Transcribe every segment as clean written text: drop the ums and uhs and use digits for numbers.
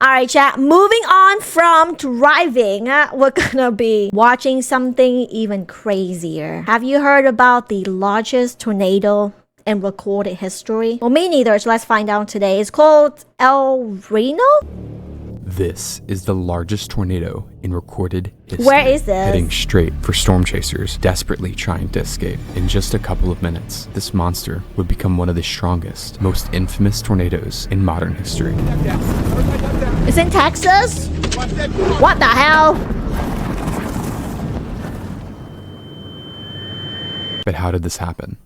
All right, chat. Moving on from driving, we're gonna be watching something even crazier. Have you heard about the largest tornado in recorded history? Well, me neither, so let's find out today. It's called Reno? This is the largest tornado in recorded history. Where is this? Heading straight for storm chasers, desperately trying to escape. In just a couple of minutes, this monster would become one of the strongest, most infamous tornadoes in modern history. It's in Texas? What the hell? But how did this happen?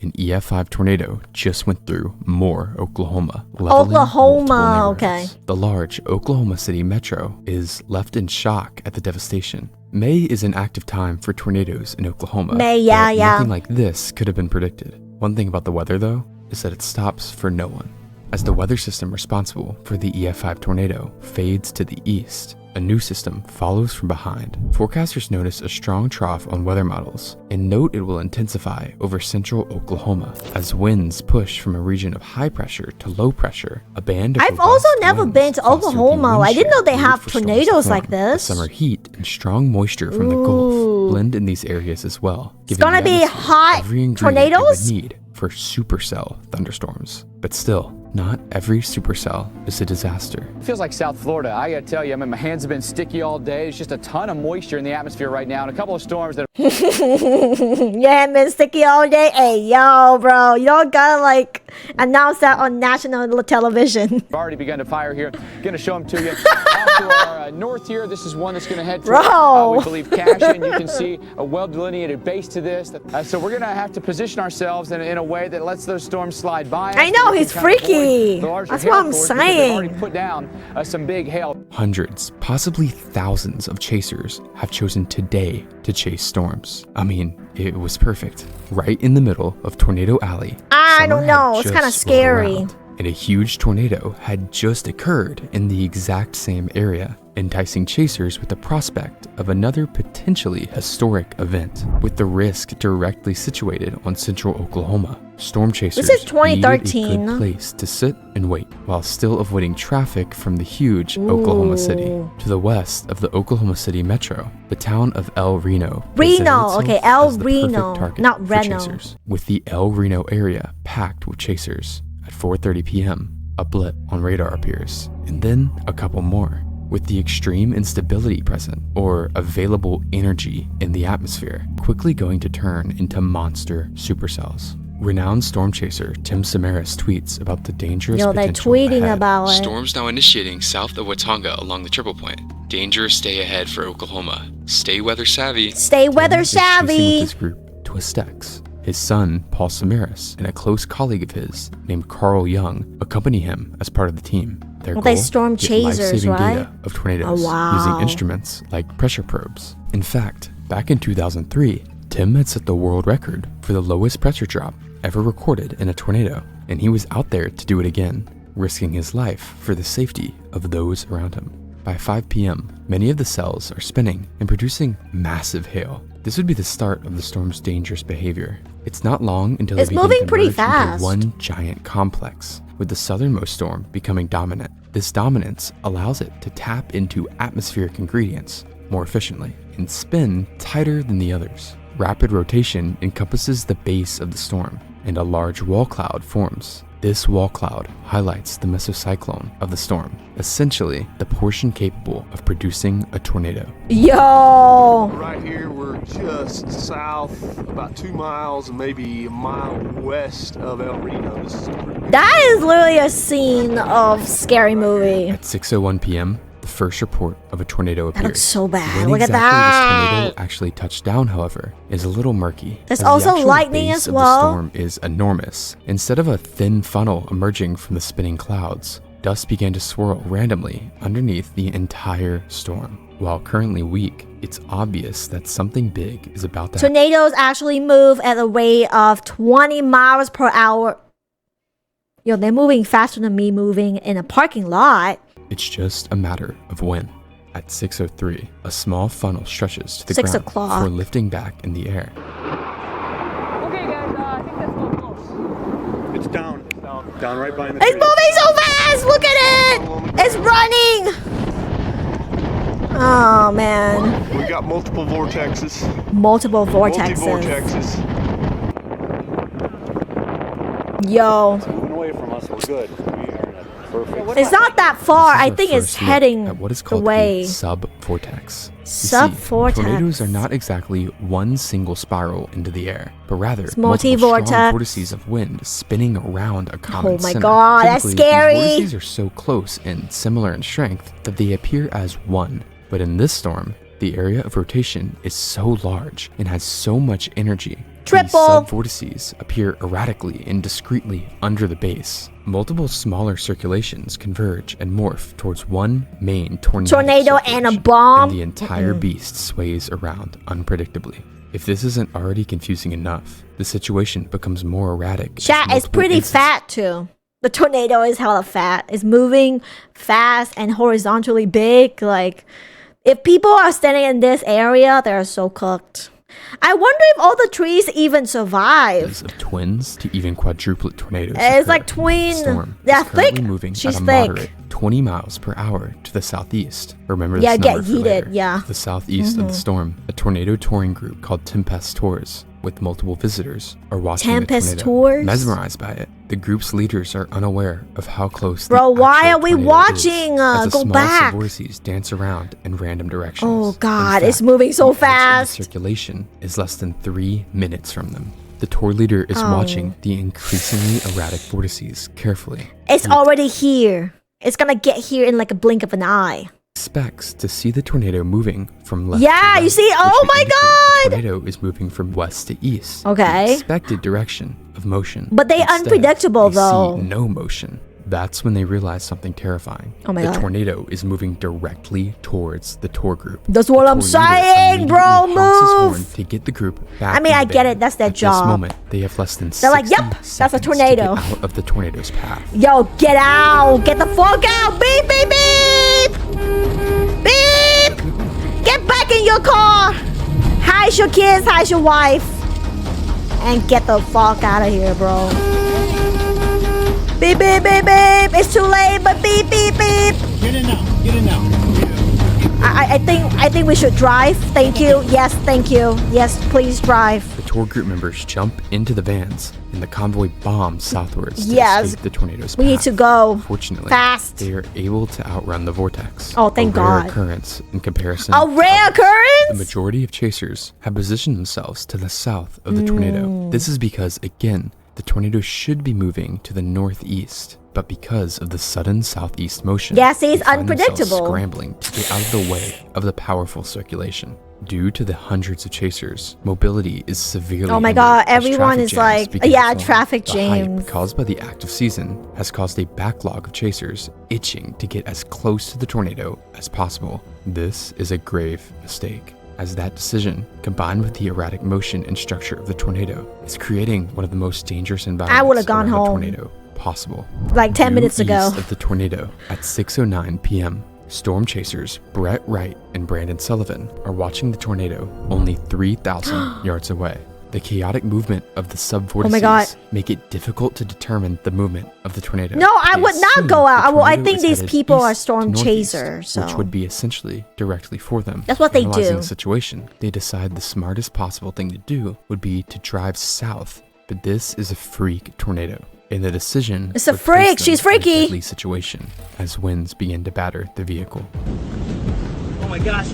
An EF5 tornado just went through Moore, Oklahoma. Oklahoma, okay. The large Oklahoma City metro is left in shock at the devastation. May is an active time for tornadoes in Oklahoma. Yeah. Nothing like this could have been predicted. One thing about the weather, though, is that it stops for no one. As the weather system responsible for the EF5 tornado fades to the east, a new system follows from behind. Forecasters notice a strong trough on weather models and note it will intensify over central Oklahoma as winds push from a region of high pressure to low pressure. A band of I've also never been to Oklahoma. I didn't know they have tornadoes like this. Summer heat and strong moisture from the Gulf blend in these areas as well. It's gonna be hot tornadoes? Need for supercell thunderstorms, but still, not every supercell is a disaster. It feels like South Florida. I gotta tell you, I mean, my hands have been sticky all day. There's just a ton of moisture in the atmosphere right now, and a couple of storms that Your hand been sticky all day? Hey, yo, bro, you don't gotta like announce that on national television. have already begun to fire here. Gonna show them to you. Off to our north here, this is one that's gonna head toward, we believe, Cashin. You can see a well-delineated base to this. So we're gonna have to position ourselves in a way that lets those storms slide by us. I know, he's freaky. That's what I'm saying. Already put down some big hail. Hundreds, possibly thousands of chasers have chosen today to chase storms. I mean, it was perfect. Right in the middle of Tornado Alley. I don't know, it's kind of scary. And a huge tornado had just occurred in the exact same area, enticing chasers with the prospect of another potentially historic event. With the risk directly situated on central Oklahoma, storm chasers this is 2013. needed a good place to sit and wait while still avoiding traffic from the huge Oklahoma City. To the west of the Oklahoma City metro, the town of El Reno. Okay, El Reno, not Reno. Chasers, with the El Reno area packed with chasers. At 4:30 p.m., a blip on radar appears, and then a couple more. With the extreme instability present, or available energy in the atmosphere, quickly going to turn into monster supercells. Renowned storm chaser Tim Samaras tweets about the dangerous potential they're tweeting ahead. about it. Storms now initiating south of Watauga along the triple point. Dangerous day ahead for Oklahoma. Stay weather savvy. Stay weather savvy. With his group, Twistex. His son, Paul Samaras, and a close colleague of his named Carl Young accompany him as part of the team. Their goal, they storm chasers, life-saving right? data of tornadoes using instruments like pressure probes. In fact, back in 2003, Tim had set the world record for the lowest pressure drop ever recorded in a tornado, and he was out there to do it again, risking his life for the safety of those around him. By 5 p.m., many of the cells are spinning and producing massive hail. This would be the start of the storm's dangerous behavior. It's not long until it's moving pretty fast. Into one giant complex, with the southernmost storm becoming dominant. This dominance allows it to tap into atmospheric ingredients more efficiently and spin tighter than the others. Rapid rotation encompasses the base of the storm, and a large wall cloud forms. This wall cloud highlights the mesocyclone of the storm, essentially the portion capable of producing a tornado. Yo! Right here, we're just south, about 2 miles, and maybe a mile west of El Reno. That is literally a scene of scary movie. At 6:01 p.m., the first report of a tornado appears. That looks so bad. When Look exactly at that. this tornado actually touched down, however, is a little murky. There's also lightning as well. The storm is enormous. Instead of a thin funnel emerging from the spinning clouds, dust began to swirl randomly underneath the entire storm. While currently weak, it's obvious that something big is about to happen. Tornadoes actually move at a rate of 20 miles per hour. Yo, they're moving faster than me moving in a parking lot. It's just a matter of when. At 6:03, a small funnel stretches to the 6 ground o'clock. before lifting back in the air. Okay, guys, I think that's a little close. It's down right by the It's moving so fast! Look at it! It's running! Oh man. We got multiple vortexes. Multiple vortexes. Multi-vortexes. Yo. Moving away from us, we're good. We are in a perfect. It's not that far. I This is our think it's first look heading at what is the called way. a sub-vortex. You see, Sub-vortex. Tornadoes are not exactly one single spiral into the air, but rather It's multiple multi-vortex. strong vortices of wind spinning around a common Oh my center. God, that's Typically, scary. These vortices are so close and similar in strength that they appear as one. But in this storm, the area of rotation is so large and has so much energy. Triple. These sub-vortices appear erratically and discreetly under the base. Multiple smaller circulations converge and morph towards one main Tornado and a circulation, bomb. and the entire beast sways around unpredictably. If this isn't already confusing enough, the situation becomes more erratic. as Chat is multiple pretty instances- fat too. The tornado is hella fat. It's moving fast and horizontally big. Like, if people are standing in this area, they're so cooked. I wonder if all the trees even survive. Of twins to even quadruplet tornadoes. It's occur. like twin. The storm They're is currently thick. moving She's at a thick. moderate 20 miles per hour to the southeast. Remember this Yeah, number get for heated, later. yeah. To the southeast of the storm, a tornado touring group called Tempest Tours with multiple visitors are watching Tempest the tornado, Tours? mesmerized by it. The group's leaders are unaware of how close Bro, the why actual are we tornado watching? is, as the Go small back. vortices dance around in random directions. Oh In God, it's fact, moving so the edge of the fast. circulation is less than 3 minutes from them. The tour leader is Oh. watching the increasingly erratic vortices carefully. It's already here. It's gonna get here in like a blink of an eye. Expects to see the tornado moving from left Yeah, to right, you see? which Oh would my indicate God! The tornado is moving from west to east. Okay. The expected direction of motion. But they Instead, unpredictable, they though. See no motion. That's when they realize something terrifying. Oh my the God. tornado is moving directly towards the tour group. That's what The I'm tour leader saying, bro. immediately honks his horn Move. to get the group back. I mean, in I the get van. it. That's their At job. This moment, they have less than They're like, 60 "Yep, that's a seconds tornado." To get out of the tornado's path. Yo, get out! Get the fuck out! Beep, beep, beep! Beep! Get back in your car! Hide your kids, hide your wife. And get the fuck out of here, bro. Beep, beep, beep, beep! It's too late, but beep, beep, beep! Get in now. Get in now. I think we should drive. Thank you. Yes, thank you. Yes, please drive. The tour group members jump into the vans, and the convoy bombs southwards to Yes. escape the tornado's We need path. to go Fortunately, fast. they are able to outrun the vortex. Oh, thank a rare God. occurrence in comparison. A rare The occurrence? majority of chasers have positioned themselves to the south of the tornado. Mm. This is because, again, the tornado should be moving to the northeast, but because of the sudden southeast motion, Yeah, see, it's they find themselves unpredictable. scrambling to get out of the way of the powerful circulation. Due to the hundreds of chasers, mobility is severely Oh my hindered God, as everyone traffic is jams like, begin to yeah, form. traffic The hype jams. caused by the active season has caused a backlog of chasers itching to get as close to the tornado as possible. This is a grave mistake, as that decision, combined with the erratic motion and structure of the tornado, is creating one of the most dangerous environments would've gone around a home. tornado possible. Like 10 Due minutes ago. East of the tornado at 6:09 p.m., storm chasers Brett Wright and Brandon Sullivan are watching the tornado only 3,000 yards away. The chaotic movement of the sub-vortices Oh God. make it difficult to determine the movement of the tornado. No, I They would not assume go out. the I tornado think is these headed people are east to storm northeast, chasers, which so- would be essentially directly for them. That's what they Analyzing do. the situation, they decide the smartest possible thing to do would be to drive south, but this is a freak tornado. And the decision It's a would place freak. them She's in a freaky. deadly situation as winds begin to batter the vehicle. Oh my gosh.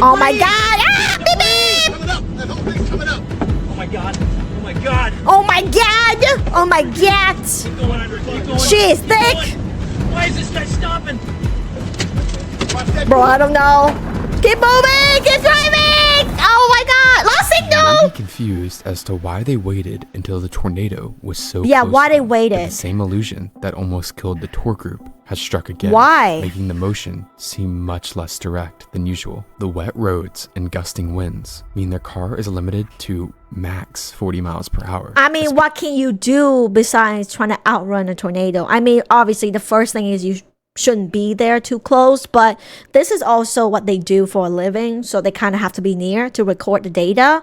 Oh my God! Ah, beep, beep! Coming up. That whole thing's coming up. Oh my God. Oh my God. Oh my God! Oh my God! Keep going under. Keep going. She is Keep thick. going. Why is this guy stopping? Bro, I don't know. Keep moving! Keep driving! Oh my God! Lost You may signal! be confused as to why they waited until the tornado was so Yeah, close why to they them, but waited. The same illusion that almost killed the tour group has struck again. Why? Making the motion seem much less direct than usual. The wet roads and gusting winds mean their car is limited to max 40 miles per hour. I mean, what can you do besides trying to outrun a tornado? I mean, obviously, the first thing is you shouldn't be there too close, but this is also what they do for a living, so they kind of have to be near to record the data.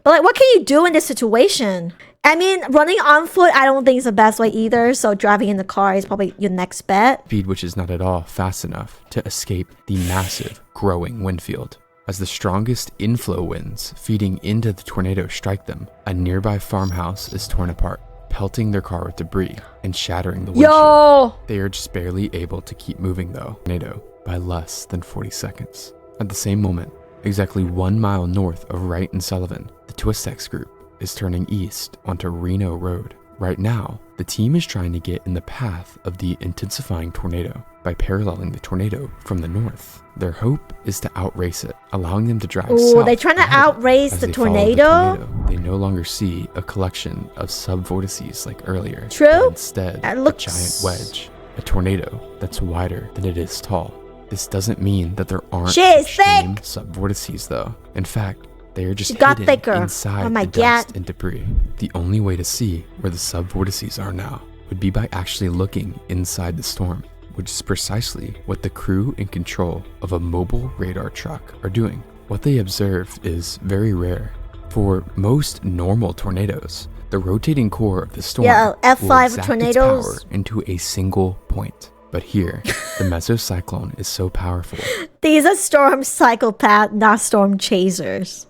But like, what can you do in this situation? I mean, running on foot, I don't think is the best way either. So driving in the car is probably your next bet. Speed which is not at all fast enough to escape the massive growing wind field. As the strongest inflow winds feeding into the tornado strike them, a nearby farmhouse is torn apart, pelting their car with debris and shattering the windshield. Yo! They are just barely able to keep moving though, tornado by less than 40 seconds. At the same moment, exactly 1 mile north of Wright and Sullivan, the Twistex group is turning east onto Reno Road. Right now, the team is trying to get in the path of the intensifying tornado by paralleling the tornado from the north. Their hope is to outrace it, allowing them to drive south. Oh, they're trying to outrace the tornado? They no longer see a collection of subvortices like earlier. True. But instead, It looks... a giant wedge, a tornado that's wider than it is tall. This doesn't mean that there aren't extreme subvortices though. In fact, they are just hidden inside the dust and debris. The only way to see where the subvortices are now would be by actually looking inside the storm, which is precisely what the crew in control of a mobile radar truck are doing. What they observe is very rare. For most normal tornadoes, the rotating core of the storm will exact its power into a single point. But here, the mesocyclone is so powerful. These are storm psychopaths, not storm chasers.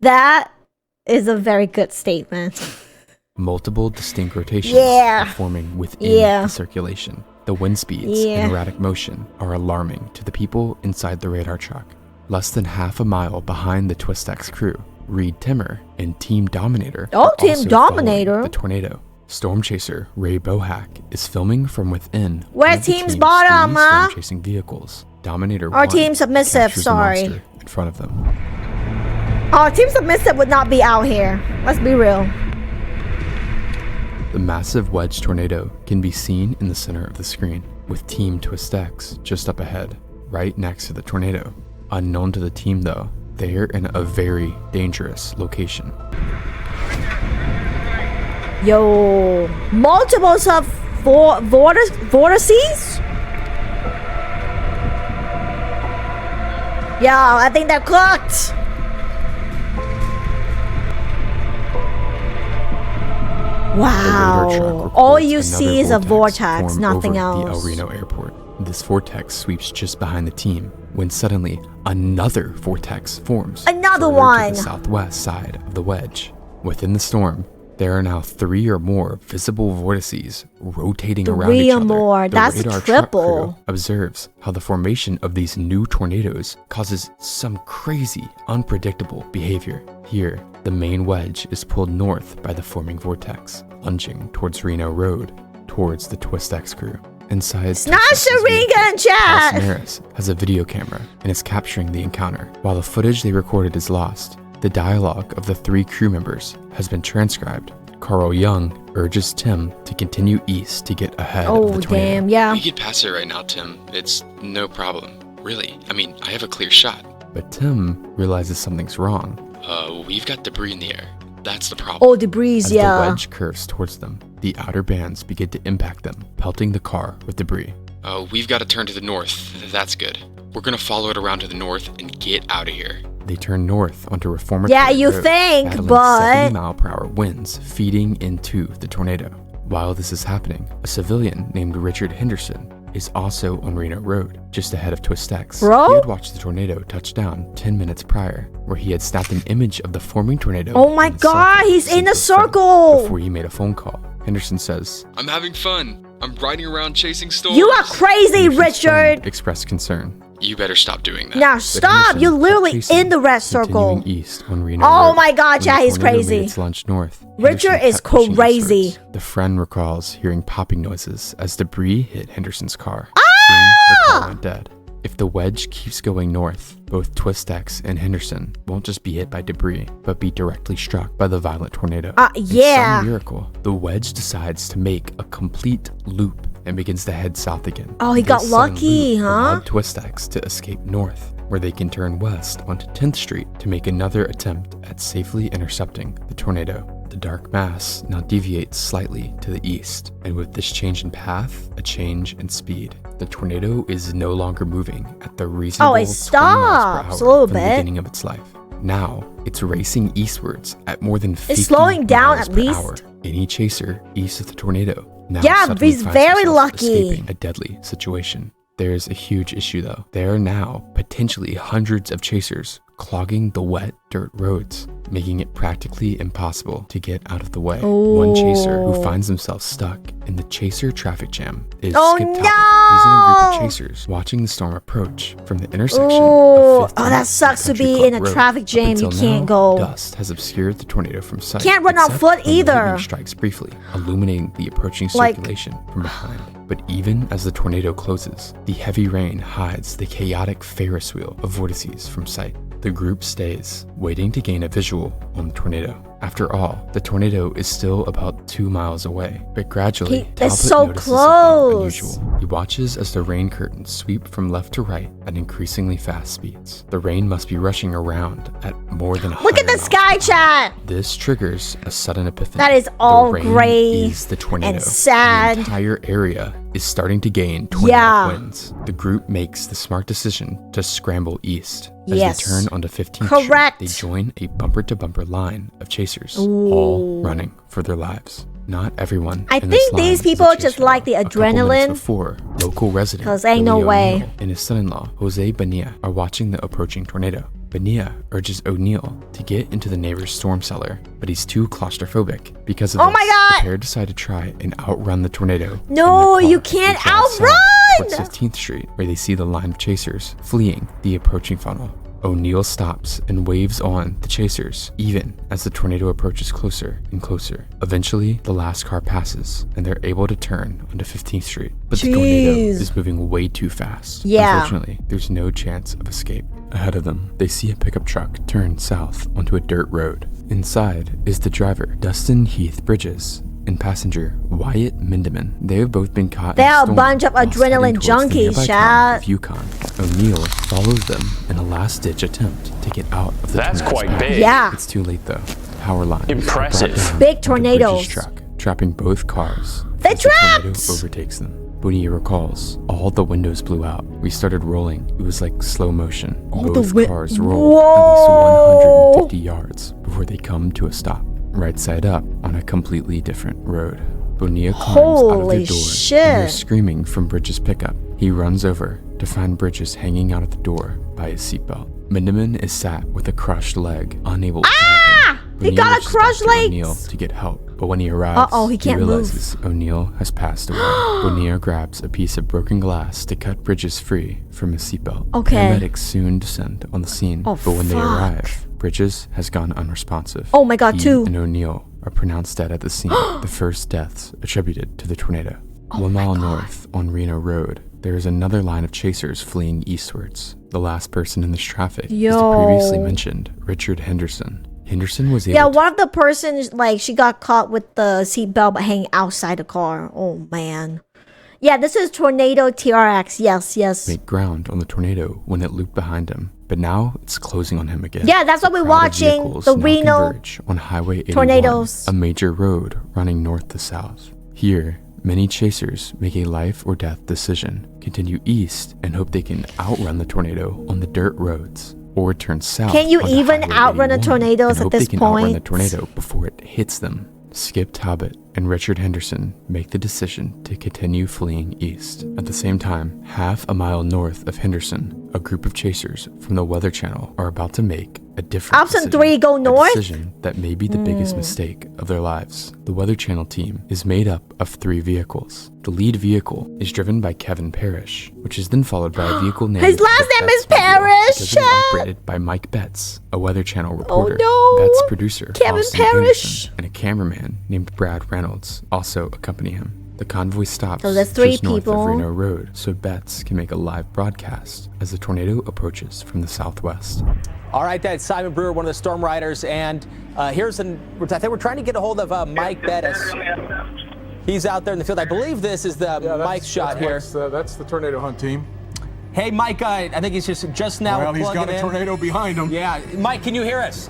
That is a very good statement. Multiple distinct rotations are forming within the circulation. The wind speeds and erratic motion are alarming to the people inside the radar truck. Less than half a mile behind the Twistex crew, Reed Timmer and Team Dominator are also following the tornado. Storm chaser Ray Bohack is filming from within. Where's Team's bottom, huh? Storm chasing vehicles. Dominator Our Team Submissive, sorry. In front of them. Oh, Team Submissive would not be out here. Let's be real. The massive wedge tornado can be seen in the center of the screen, with Team Twistex just up ahead, right next to the tornado. Unknown to the team though, they are in a very dangerous location. Yo, multiples of vortices? Yo, I think they're cooked. Wow, all you see is a vortex, nothing else. The El Reno airport. This vortex sweeps just behind the team when suddenly another vortex forms. Another one! To the southwest side of the wedge. Within the storm, there are now 3 or more visible vortices rotating around each other. 3 or more, that's radar triple. Truck crew observes how the formation of these new tornadoes causes some crazy, unpredictable behavior. Here, the main wedge is pulled north by the forming vortex, lunging towards Reno Road, towards the Twistex crew. Inside, Sharingan in chat! Harris has a video camera and is capturing the encounter. While the footage they recorded is lost, the dialogue of the 3 crew members has been transcribed. Carl Young urges Tim to continue east to get ahead of the tornado. Damn, yeah. We could pass it right now, Tim. It's no problem. Really, I mean, I have a clear shot. But Tim realizes something's wrong. We've got debris in the air. That's the problem. Oh, debris, As the wedge curves towards them, the outer bands begin to impact them, pelting the car with debris. We've got to turn to the north. That's good. We're gonna follow it around to the north and get out of here. They turn north onto Reformer. Yeah, you think, but 70-mile-per-hour winds feeding into the tornado. While this is happening, a civilian named Richard Henderson is also on Reno Road, just ahead of Twistex. Bro? He had watched the tornado touch down 10 minutes prior, where he had snapped an image of the forming tornado. Oh my god, he's in a circle! Before he made a phone call. Henderson says, "I'm having fun. I'm riding around chasing storms." You are crazy, Richard! Expressed concern. You better stop doing that. Now stop! You're literally in the red circle. East on Reno oh Road. My god, yeah, he's crazy. Its lunch north. Richard is crazy. The friend recalls hearing popping noises as debris hit Henderson's car. Ah! The car went dead. If the wedge keeps going north, both Twistex and Henderson won't just be hit by debris, but be directly struck by the violent tornado. Yeah. In some miracle, the wedge decides to make a complete loop and begins to head south again. Oh, he got lucky, huh? Allowed Twistex to escape north, where they can turn west onto 10th Street to make another attempt at safely intercepting the tornado. The dark mass now deviates slightly to the east, and with this change in path, a change in speed. The tornado is no longer moving at the reasonable 20 miles per hour a little from the bit. beginning of its life. Now, it's racing eastwards at more than 50 It's slowing down miles at per least. hour. Any chaser east of the tornado now Yeah, suddenly he's finds very themselves lucky. escaping a deadly situation. There's a huge issue though. There are now potentially hundreds of chasers clogging the wet dirt roads, making it practically impossible to get out of the way. One chaser who finds himself stuck in the chaser traffic jam is Oh, Skip Talbot. no! He's in a group of chasers watching the storm approach from the intersection Oh, of 15th that sucks to Country be Club in a Road. traffic Up jam. You until can't now, go. Dust has obscured the tornado from sight. Can't run on except foot when either. lightning strikes briefly, illuminating the approaching Like- circulation from behind. But even as the tornado closes, the heavy rain hides the chaotic Ferris wheel of vortices from sight. The group stays, waiting to gain a visual on the tornado. After all, the tornado is still about 2 miles away, but gradually, It's Talbot so notices close. something unusual. He watches as the rain curtains sweep from left to right at increasingly fast speeds. The rain must be rushing around at more than 100 Look at the miles sky per hour. chat. This triggers a sudden epiphany. That is all the rain gray is the tornado. and sad. The entire area is starting to gain tornadic Yeah. winds. The group makes the smart decision to scramble east. As Yes. they turn onto 15th Correct. Street, they join a bumper-to-bumper line of chasers, all running for their lives. Not everyone. I in this think line these is a people chaser. just like the A couple minutes adrenaline. before, local resident 'Cause ain't no Billy way. O'Neill and his son-in-law Jose Bonilla are watching the approaching tornado. Bonilla urges O'Neill to get into the neighbor's storm cellar, but he's too claustrophobic. Because of Oh this, my God! the pair decide to try and outrun the tornado. No, in their you car. can't They drive south outrun! towards 15th Street, where they see the line of chasers fleeing the approaching funnel. O'Neill stops and waves on the chasers, even as the tornado approaches closer and closer. Eventually, the last car passes, and they're able to turn onto 15th Street. But the tornado Jeez. is moving way too fast. Yeah. Unfortunately, there's no chance of escape. Ahead of them, they see a pickup truck turn south onto a dirt road. Inside is the driver, Dustin Heath Bridges, and passenger Wyatt Mindeman. They have both been caught. They're in a storm bunch of while adrenaline heading towards the junkies, nearby town chat. of Yukon. O'Neill follows them in a last-ditch attempt to get out of the That's tornado's quite path. big. Yeah. It's too late though. Power lines. Impressive. are brought down Big onto tornadoes. Bridges' truck, trapping both cars. They're as the tornado trapped! overtakes them. Bonilla recalls, all the windows blew out. We started rolling. It was like slow motion. Both cars rolled at least 150 yards before they come to a stop. Right side up on a completely different road. Bonilla climbs out of Holy the door shit. and hears screaming from Bridges' pickup. He runs over to find Bridges hanging out at the door by his seatbelt. Mindeman is sat with a crushed leg, unable to help him. He Bonilla got a rushes crushed back to leg. O'Neill to get help, but when he arrives, Uh-oh, he can't move. realizes O'Neill has passed away. Bonilla grabs a piece of broken glass to cut Bridges free from his seatbelt. Okay. Paramedics soon descend on the scene, Oh, but when they fuck. arrive, Bridges has gone unresponsive. Oh my God, He two. and O'Neill are pronounced dead at the scene. The first deaths attributed to the tornado. 1 mile north on Reno Road, there is another line of chasers fleeing eastwards. The last person in this traffic is the Yo. previously mentioned Richard Henderson. Henderson was able Yeah, to one of the persons, like, she got caught with the seatbelt but hanging outside the car. Oh, man. Yeah, this is Tornado TRX. Yes. make ground on the tornado when it looped behind him, but now it's closing on him again. Yeah, that's what The we're crowd of watching, vehicles the now Reno converge on Highway 81, tornadoes. a major road running north to south. Here, many chasers make a life or death decision, continue east and hope they can outrun the tornado on the dirt roads, or turn south. Can you onto even Highway outrun the 81 tornadoes and at hope this they can outrun the point? tornado before it hits them. Skip Talbot and Richard Henderson make the decision to continue fleeing east. At the same time, half a mile north of Henderson, a group of chasers from the Weather Channel are about to make a different Option decision. 3, go north? A decision that may be the biggest mistake of their lives. The Weather Channel team is made up of 3 vehicles. The lead vehicle is driven by Kevin Parrish, which is then followed by a vehicle named His last the name Betts is vehicle, Parrish, because it is chat. operated by Mike Betts, a Weather Channel reporter. no. Betts producer Kevin Austin Parrish. Anderson, and a cameraman named Brad Reynolds also accompany him. The convoy stops So there's 3 just north people. of Reno Road so Betts can make a live broadcast as the tornado approaches from the southwest. All right, that's Simon Brewer, one of the storm riders, and I think we're trying to get a hold of Mike Bettis. He's out there in the field. I believe this is the Mike shot here. That's the tornado hunt team. Hey, Mike, I think he's just now Well, he's plugging got a in. tornado behind him. Yeah, Mike, can you hear us?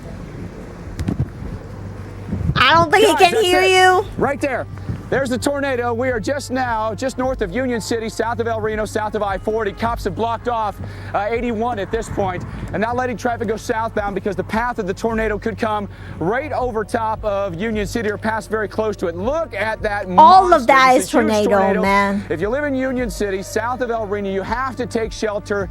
I don't think he Guys, can that's hear it. you. Right there. There's the tornado. We are just north of Union City, south of El Reno, south of I-40. Cops have blocked off 81 at this point and not letting traffic go southbound because the path of the tornado could come right over top of Union City or pass very close to it. Look at that monster. All of that is It's a huge tornado, man. If you live in Union City, south of El Reno, you have to take shelter.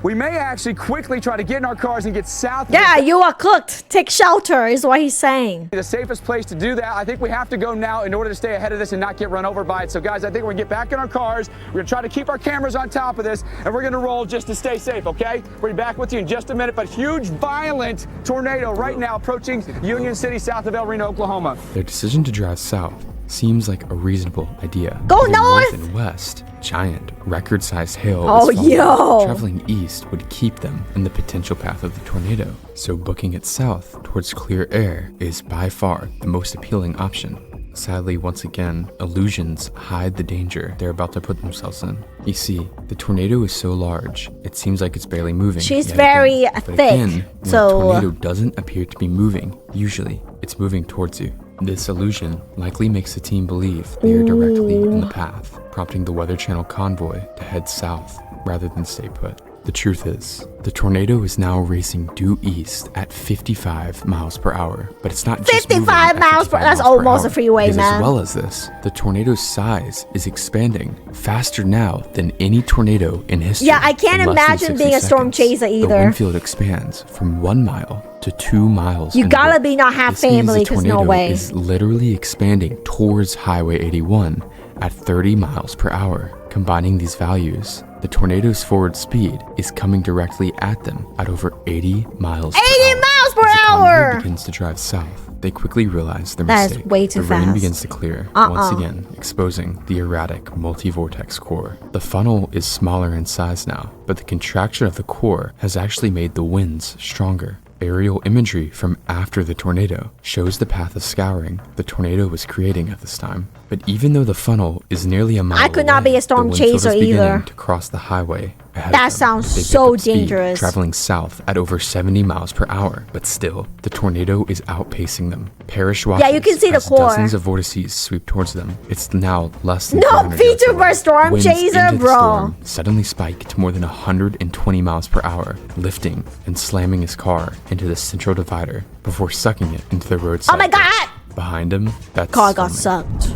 We may actually quickly try to get in our cars and get south. Yeah, you are cooked. Take shelter is what he's saying. The safest place to do that. I think we have to go now in order to stay ahead of this and not get run over by it. So guys, I think we're gonna get back in our cars. We're gonna try to keep our cameras on top of this and we're gonna roll just to stay safe, okay? We'll be back with you in just a minute, but huge, violent tornado right now approaching Union City, south of El Reno, Oklahoma. Their decision to drive south seems like a reasonable idea. Go Moving north! and west, giant, record-sized hail Oh, is falling. yo! Traveling east would keep them in the potential path of the tornado, so booking it south towards clear air is by far the most appealing option. Sadly, once again, illusions hide the danger they're about to put themselves in. You see, the tornado is so large, it seems like it's barely moving. She's yet very again. But thick, again, when so a tornado doesn't appear to be moving, usually it's moving towards you. This illusion likely makes the team believe they are directly in the path, prompting the Weather Channel convoy to head south rather than stay put. The truth is, the tornado is now racing due east at 55 miles per hour, but it's not just 55 miles per hour. That's almost a freeway, because man. As well as this, the tornado's size is expanding faster now than any tornado in history. Yeah, I can't In less than imagine 60 being a storm seconds, chaser The either. wind field expands from 1 mile to 2 miles. You in gotta width. be not half This means family, the 'cause no tornado way. is literally expanding towards Highway 81 at 30 miles per hour. Combining these values, the tornado's forward speed is coming directly at them at over 80 miles per 80 hour. miles per As the convoy hour! begins to drive south, they quickly realize their That is mistake. way too the rain fast. begins to clear, once again exposing the erratic multi-vortex core. The funnel is smaller in size now, but the contraction of the core has actually made the winds stronger. Aerial imagery from after the tornado shows the path of scouring the tornado was creating at this time. But even though the funnel is nearly a mile I could not away, be a storm the wind field chaser is beginning either. to cross the highway ahead That of them. sounds They pick so up speed, dangerous. traveling south at over 70 miles per hour. But still, the tornado is outpacing them. Perish watches Yeah, you can see the as core. dozens of vortices sweep towards them. It's now less than No 400 feature yards for away. storm Winds chaser, into the bro. storm suddenly spike to more than 120 miles per hour, lifting and slamming his car into the central divider before sucking it into the roadside. Oh my god! Behind him, that's Car got stunning. sucked.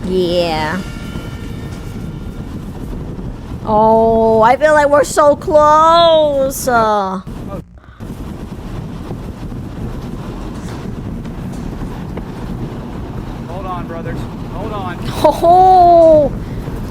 Yeah. Oh, I feel like we're so close. Hold on, brothers. Hold on. Oh,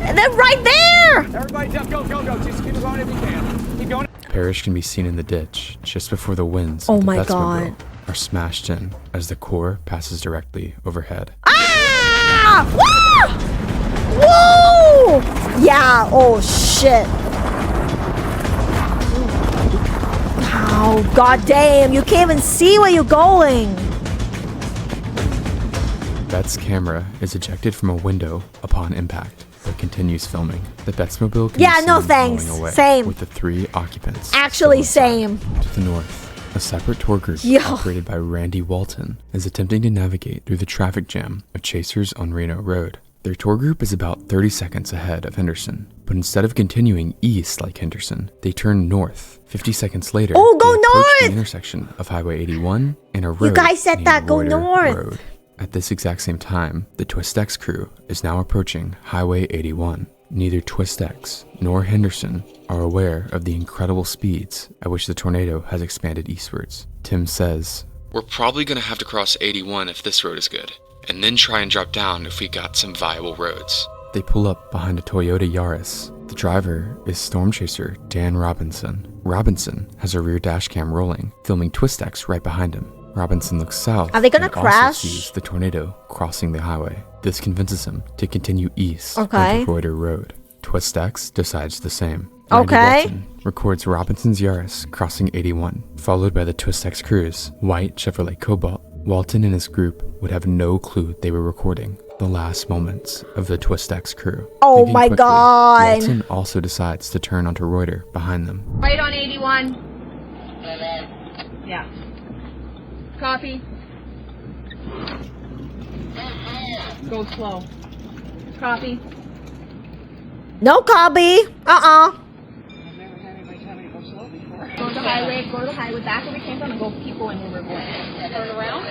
and they're right there. Everybody just go. Just keep going if you can. Keep going. Parrish can be seen in the ditch just before the winds Oh of the my Betsmobile God. are smashed in as the core passes directly overhead. Ah! Woo! Woo! Yeah. Oh shit. Oh god damn! You can't even see where you're going. Bet's camera is ejected from a window upon impact, but continues filming. The Betsmobile can Yeah, be no seen thanks. rolling away Same. with the 3 occupants. Actually, still same. inside. To the north, a separate tour group Yo. operated by Randy Walton is attempting to navigate through the traffic jam of chasers on Reno Road. Their tour group is about 30 seconds ahead of Henderson, but instead of continuing east like Henderson, they turn north. 50 seconds later, Oh, go they approach north! the intersection of Highway 81 and a road guys said named that, go Reuter north. Road. At this exact same time, the Twistex crew is now approaching Highway 81. Neither Twistex nor Henderson are aware of the incredible speeds at which the tornado has expanded eastwards. Tim says, "We're probably gonna have to cross 81 if this road is good, and then try and drop down if we got some viable roads." they pull up behind a Toyota Yaris. The driver is storm chaser Dan Robinson. Robinson has a rear dash cam rolling, filming Twistex right behind him. Robinson looks south. Are they gonna and crash? Also sees the tornado crossing the highway. This convinces him to continue east Okay. onto Reuter Road. Twistex decides the same. Okay. Randy Walton records Robinson's Yaris crossing 81, followed by the Twistex crew's white Chevrolet Cobalt. Walton and his group would have no clue they were recording the last moments of the Twistex crew. Oh Thinking my quickly, God. Walton also decides to turn onto Reuter behind them. Right on 81. Yeah. Copy. Go slow. Copy. No copy. Go to the highway. Go to the highway. Back where we came from and go keep going where we're going. Turn around.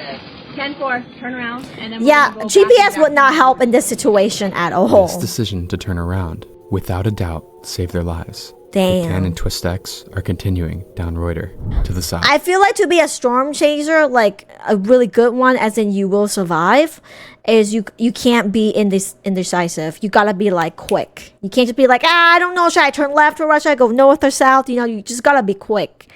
10-4. Turn around. And then Yeah, we're gonna go GPS back would not help in this situation at all. This decision to turn around, without a doubt, saved their lives. Damn. Ken and Twistex are continuing down Reuter to the south. I feel like to be a storm chaser, like a really good one, as in you will survive, is you can't be indecisive. You gotta be like quick. You can't just be like, I don't know, should I turn left or right? Should I go north or south? You know, you just gotta be quick.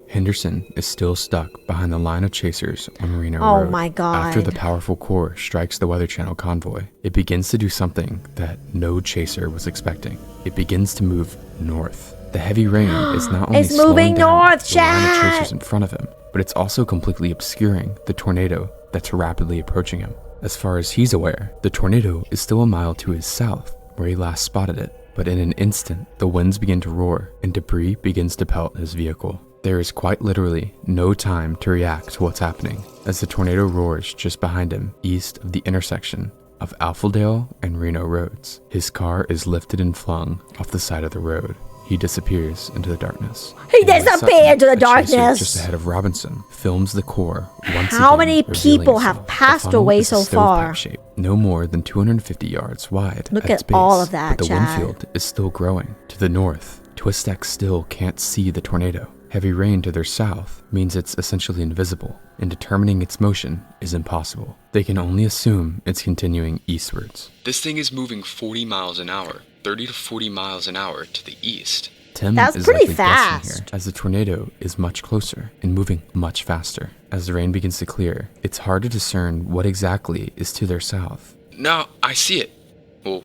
Henderson is still stuck behind the line of chasers on Reno Oh Road. my God. After the powerful core strikes the Weather Channel convoy, it begins to do something that no chaser was expecting. It begins to move north. The heavy rain is not only It's slowing moving down north, the line of Chad. chasers in front of him, but it's also completely obscuring the tornado that's rapidly approaching him. As far as he's aware, the tornado is still a mile to his south, where he last spotted it. But in an instant, the winds begin to roar and debris begins to pelt his vehicle. There is quite literally no time to react to what's happening, as the tornado roars just behind him, east of the intersection of Alpheldale and Reno roads. His car is lifted and flung off the side of the road. He disappears into the darkness. He And Lloyd disappeared Sutton, into the a chaser darkness. just ahead of Robinson, films the core once How again, many revealing people have itself. The passed funnel away is a so stovepipe far? shape, no more than 250 yards wide. Look at at its base, all of that, but the Chad. wind field is still growing. To the north, Twistex still can't see the tornado. Heavy rain to their south means it's essentially invisible, and determining its motion is impossible. They can only assume it's continuing eastwards. This thing is moving 40 miles an hour, 30 to 40 miles an hour to the east. Tim That's is pretty likely guessing fast. here, as the tornado is much closer and moving much faster. As the rain begins to clear, it's hard to discern what exactly is to their south. No, I see it. Well,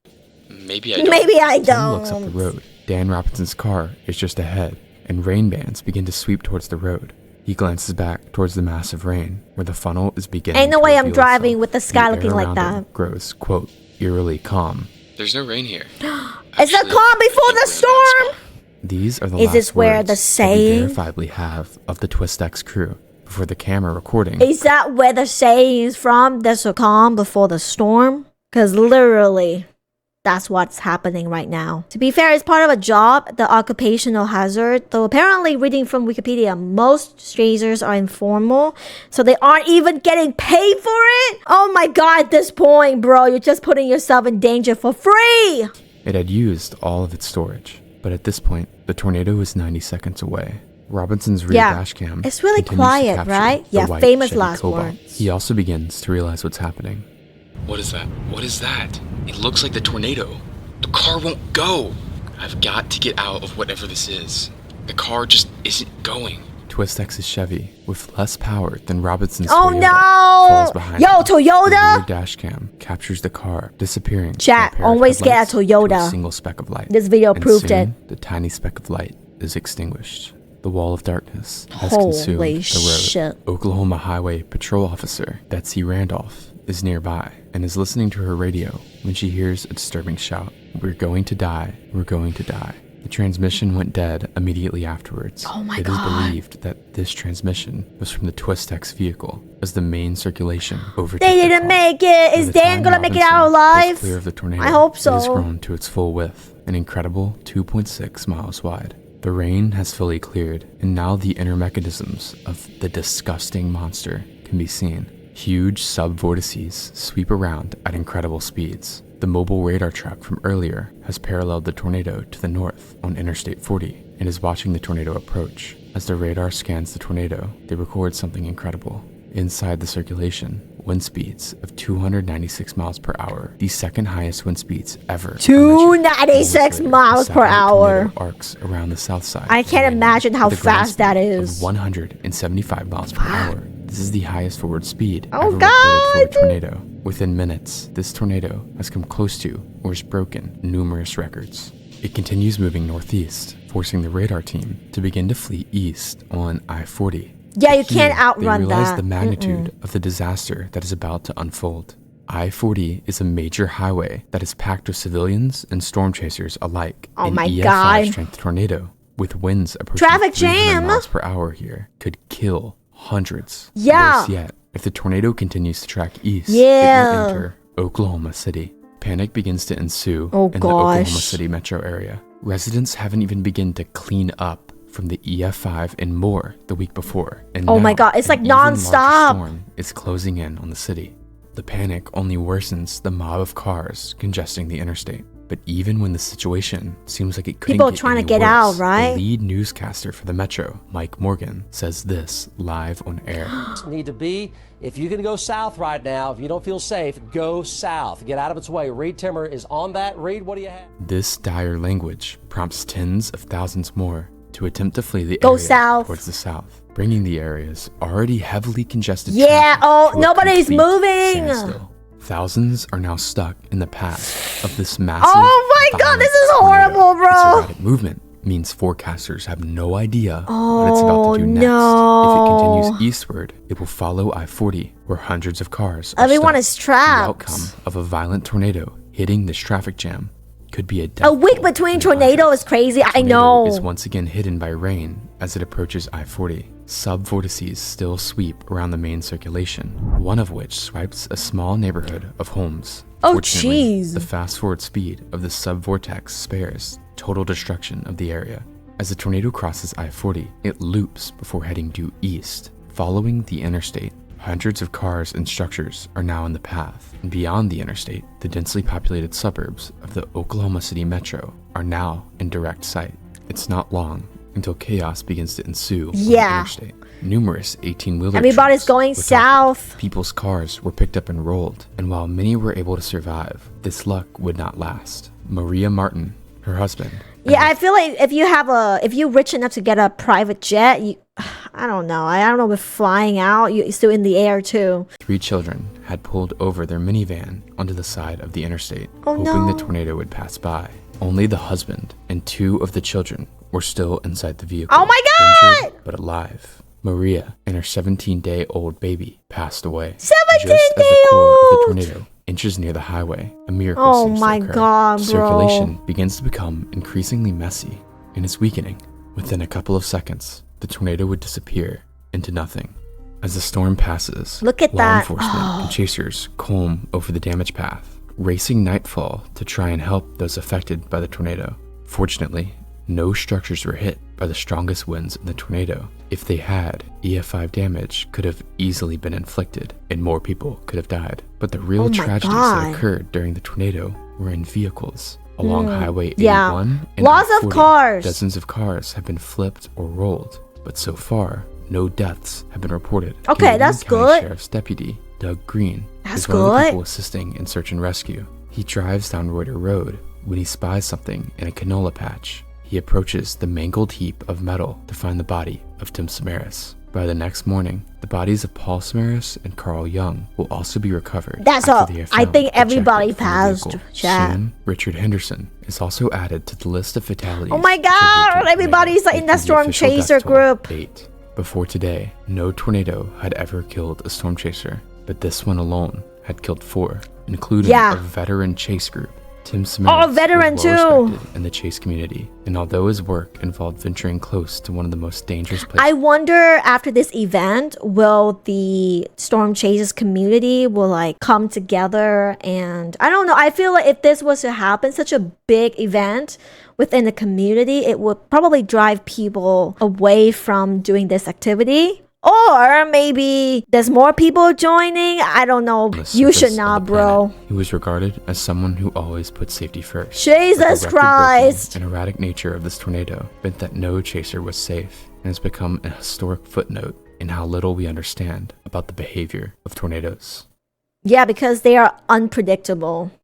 maybe I don't. Maybe I Tim looks up the don't. road. Dan Robinson's car is just ahead, and rain bands begin to sweep towards the road. He glances back towards the massive rain, where the funnel is beginning Ain't no to way I'm reveal driving itself. with the sky air looking like around that. him grows, quote, eerily calm. There's no rain here. It's the Actually, calm before I the think we're in a bad storm. spot. These are the Is last this where words the that we saying- verifiably have of the Twistex crew before the camera recording. Is that where the saying is from? There's a calm before the storm? Because literally, that's what's happening right now. To be fair, it's part of a job, the occupational hazard. Though apparently, reading from Wikipedia, most chasers are informal, so they aren't even getting paid for it. Oh my god, at this point, bro, you're just putting yourself in danger for free. It had used all of its storage, but at this point, the tornado is 90 seconds away. Robinson's rear Yeah, dash cam it's really continues to quiet, capture right? the Yeah, white famous Chevy last Cobalt. words. He also begins to realize what's happening. What is that? What is that? It looks like the tornado. The car won't go. I've got to get out of whatever this is. The car just isn't going. Twistex's Chevy, with less power than Robinson's Oh Toyota, no! falls behind Yo, him. The rear Toyota! dash cam captures the car disappearing. Chat, from a pair of always get a headlights to Toyota. a single speck of light. This video And proved soon, it. The tiny speck of light is extinguished. The wall of darkness has Holy consumed the road. shit. Oklahoma Highway Patrol Officer Betsy Randolph is nearby and is listening to her radio when she hears a disturbing shout. "We're going to die. We're going to die." The transmission went dead immediately afterwards. Oh my It is God. believed that this transmission was from the Twistex vehicle, as the main circulation overtook They the didn't car. make it. By Is the Dan time gonna make it Robinson out was alive? clear of the tornado, I hope It has so. grown to its full width, an incredible 2.6 miles wide. The rain has fully cleared, and now the inner mechanisms of the disgusting monster can be seen. Huge sub-vortices sweep around at incredible speeds. The mobile radar track from earlier has paralleled the tornado to the north on Interstate 40 and is watching the tornado approach. As the radar scans the tornado, they record something incredible. Inside the circulation, wind speeds of 296 miles per hour, the second highest wind speeds ever. are measured. 296 Later, miles the per satellite tornado hour. arcs around the south side. I of the can't mainland imagine how with a ground fast that speed is. of 175 miles per hour. This is the highest forward speed Oh, ever God. recorded for a tornado. Within minutes, this tornado has come close to or has broken numerous records. It continues moving northeast, forcing the radar team to begin to flee east on I-40. Yeah, you Here, can't they outrun realize that. the magnitude of the disaster that is about to unfold. I-40 is a major highway that is packed with civilians and storm chasers alike. Oh An my EF5 God. strength tornado with winds approaching Traffic 300 jam. miles per hour here could kill hundreds. Yeah. Worse yet, If the tornado continues to track east, it Yeah. will enter Oklahoma City. Panic begins to ensue Oh, in the Oklahoma gosh. City metro area. Residents haven't even begun to clean up from the EF5 and more the week before. And Oh my now, God, it's like an even larger nonstop. storm is closing in on the city. The panic only worsens the mob of cars congesting the interstate. But even when the situation seems like it couldn't People get trying to any get worse, out, right? The lead newscaster for the Metro, Mike Morgan, says this live on air. Need to be, if you can go south right now, if you don't feel safe, go south. Get out of its way. Reed Timmer is on that. Reed, what do you have? This dire language prompts tens of thousands more to attempt to flee the Go area south. towards the south, bringing the area's already heavily congested Yeah, traffic oh, to a nobody's complete moving. standstill. Thousands are now stuck in the path of this massive. Oh my God, this is violent horrible, tornado. bro. Its erratic movement means forecasters have no idea what it's about to do next. no. If it continues eastward, it will follow I-40, where hundreds of cars are Everyone stuck. is trapped. The outcome of a violent tornado hitting this traffic jam could be a A death week toll between in tornado hundreds. is crazy. I Tornado know. is once again hidden by rain as it approaches I-40. Subvortices still sweep around the main circulation, one of which swipes a small neighborhood of homes. Oh, Fortunately, jeez. the fast-forward speed of the subvortex spares total destruction of the area. As the tornado crosses I-40, it loops before heading due east. Following the interstate, hundreds of cars and structures are now in the path. And beyond the interstate, the densely populated suburbs of the Oklahoma City metro are now in direct sight. It's not long until chaos begins to ensue on the Yeah. interstate. Numerous 18-wheeler Everybody's trucks going with top- south. People's cars were picked up and rolled, and while many were able to survive, this luck would not last. Maria Martin, her husband, and Yeah, I feel like if you're rich enough to get a private jet, I don't know. I don't know if flying out, you're still in the air too. 3 children had pulled over their minivan onto the side of the interstate, Oh, hoping no. the tornado would pass by. Only the husband and 2 of the children were still inside the vehicle. Oh my God! Injured but alive. Maria and her 17-day-old baby passed away. 17 Just as the day core of the old! tornado inches near the highway, a miracle Oh seems my to occur. God, bro. Circulation begins to become increasingly messy and is weakening. Within a couple of seconds, the tornado would disappear into nothing. As the storm passes, Look at law that. enforcement Oh. and chasers comb over the damaged path, racing nightfall to try and help those affected by the tornado. Fortunately, no structures were hit by the strongest winds of the tornado. If they had, EF5 damage could have easily been inflicted and more people could have died. But the real Oh my tragedies God. that occurred during the tornado were in vehicles. Along Highway 81 Yeah. and Lots of I-40, cars. dozens of cars have been flipped or rolled, but so far, no deaths have been reported. Okay, Canadian that's County good. Sheriff's Deputy Doug Green That's is one of the good. people assisting in search and rescue. He drives down Reuter Road when he spies something in a canola patch. He approaches the mangled heap of metal to find the body of Tim Samaras. By the next morning, the bodies of Paul Samaras and Carl Young will also be recovered. That's after all. they are I found think ejected everybody from the passed, vehicle. chat. Soon, Richard Henderson is also added to the list of fatalities. Oh my God, attributed to the everybody's tornado, like in that making the storm official death chaser toll group. 8. Before today, no tornado had ever killed a storm chaser, but this one alone had killed 4, including Yeah. a veteran chase group. Tim Samaras Oh, a veteran was well too. respected in the chase community, and although his work involved venturing close to one of the most dangerous places, I wonder after this event, will the storm chasers community will like come together, and I don't know. I feel like if this was to happen, such a big event within the community, it would probably drive people away from doing this activity. Or maybe there's more people joining. I don't know. on the You surface should of not, the bro. planet. He was regarded as someone who always put safety first. Jesus But the record-breaking Christ. and erratic nature of this tornado meant that no chaser was safe, and has become a historic footnote in how little we understand about the behavior of tornadoes. Yeah, because they are unpredictable.